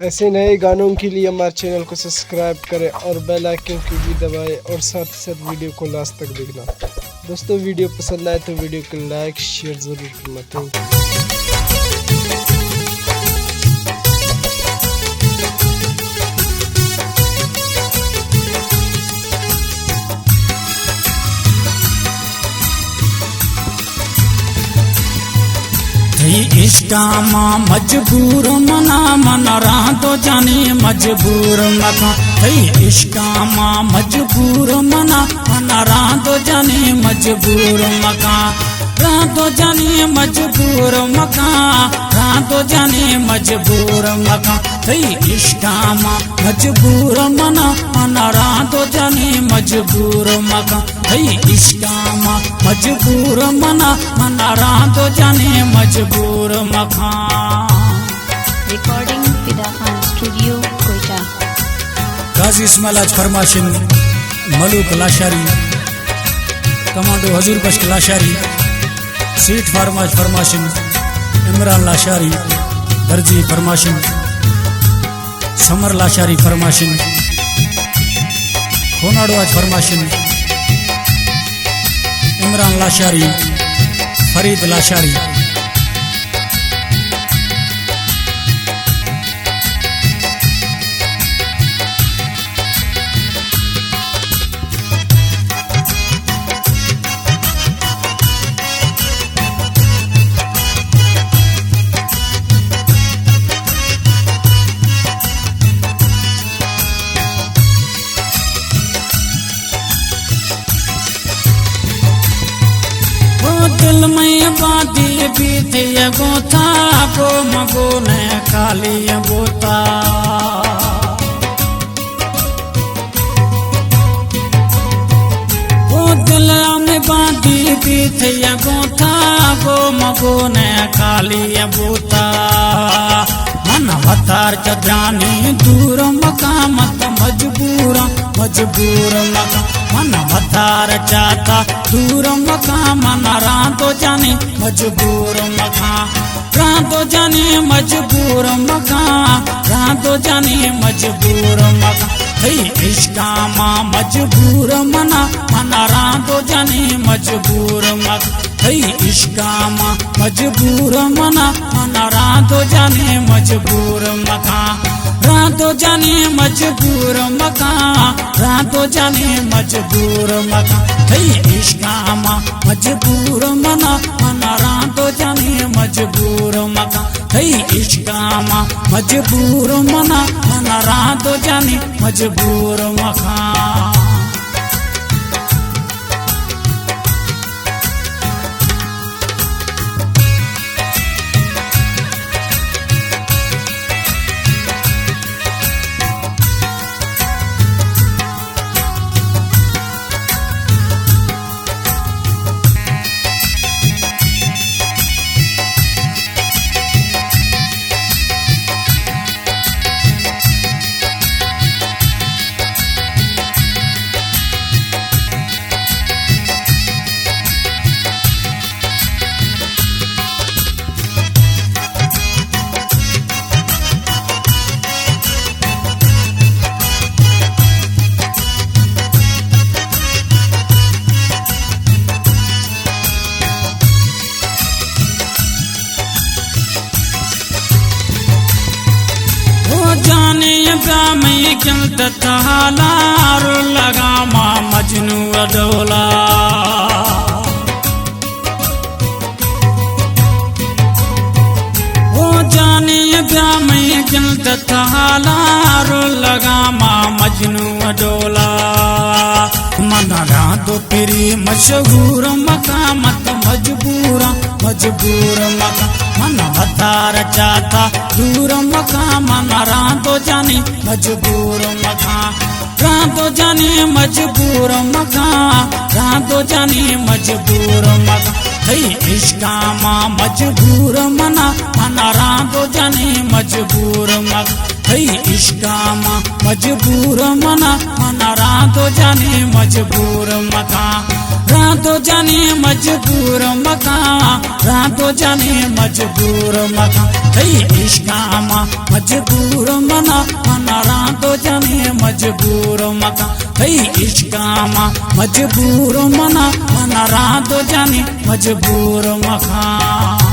ऐसे नए गानों के लिए हमारे चैनल को सब्सक्राइब करें और बेल आइकन की भी दबाएं और साथ ही साथ वीडियो को लास्ट तक देखना। दोस्तों वीडियो पसंद आए तो वीडियो को लाइक शेयर ज़रूर करना। इष्टामा मजबूर मना मना रातो जाने मजबूर मका इष्टामा मजबूर मना मना रातो जाने मजबूर मका रातो जाने मजबूर मका रातो जाने मजबूर मका इष्टामा मजबूर मना मना रातो जाने मजबूर मका इष्टामा मजबूर मना मना रातो जाने मजबूर मका। रिकॉर्डिंग फिदा खान स्टूडियो कोयटा। गाजी इस्माइल आज फरमाशिन मलूक लाशारी कमांडो हजूर बश्क लाशारी सीट फार्माज फरमाशिन इमरान लाशारी दर्जी फरमाशिन समर लाशारी फरमाशिन खोनाडो आज फरमाशिन इमरान लाशारी फरीद लाशारी। दिल में बादी बीते गोथा को मगो ने काली गोता वो दिल में बादी बीते गोथा को मगो ने काली गोता मन अवतार चद्रानी दूर मकामत मजबूर मजबूर मका मन अवतार चाहता दूर मका मन रातो जाने मजबूर मका रातो जाने मजबूर मका रातो जाने मजबूर मका इश्कामा मजबूर मना मना रातो जाने मजबूर मका इश्कामा मजबूर मना मना रातो जाने मजबूर मका रातो जाने मजबूर मका रातो जाने मजबूर मका इश्कामा मजबूर मना मना रातो जाने मजबूर मका इश्कामा मजबूर मना मना रातो जाने मजबूर मका। जाने में चलता तालार लगा माँ मजनू डोला वो जाने में चलता तालार लगा माँ मजनू डोला मना रातो पिरी मशहूर मका मत मजबूर मजबूर मका मन अवतार चाहता दूर मका मन रातो जाने मजबूर मका रातो जाने मजबूर मका रातो जाने मजबूर मका इश्कामा मजबूर मना मना रातो जाने मजबूर मका इश्कामा मजबूर मना मना रातो जाने मजबूर मका रातो जाने मजबूर मकान, रातो जाने मजबूर मकान, थई इश्कामा मजबूर मना मना रातो जाने मजबूर मकान, थई इश्कामा मजबूर मना मना रातो जाने मजबूर मकान।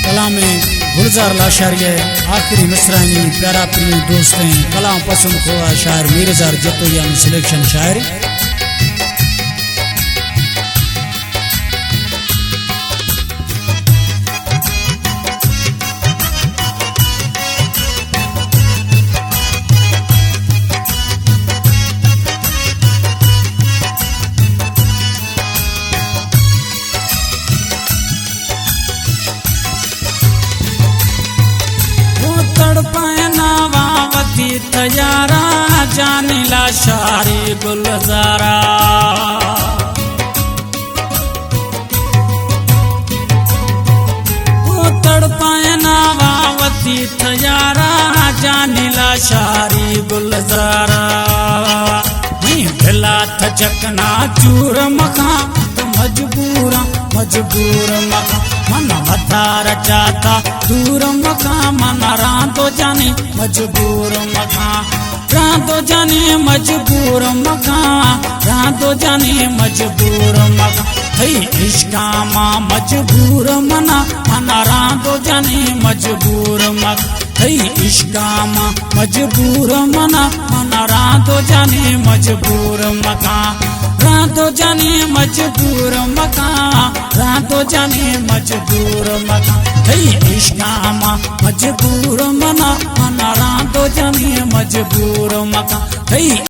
कलाम में गुलजार लाशारिया आखिरी मिसरानी प्यारा प्रिय दोस्तें कलाम पसंद खोआ शायर मीरजार जतो यानी सिलेक्शन शायर। तयारा जानिला शारी गुलजारा तड़पाए नावावती तयारा जानिला शारी गुलजारा दिला थचकना चूर मखा तो मजबूरा मजबूर मखा मन हथार जाता दूर मखा मन रातो जाने मजबूर मखा रातो जाने मजबूर मखा रातो जाने मजबूर मखा थई इश्कामा मजबूर मना मना रातो जाने मजबूर मखा थई इश्कामा मजबूर मना मना रातो जाने मजबूर मखा रातो जाने मजबूर मखा रातो जाने मजबूर मखा थई इश्कामा मजबूर मना मना रातो जाने मजबूर मखा थई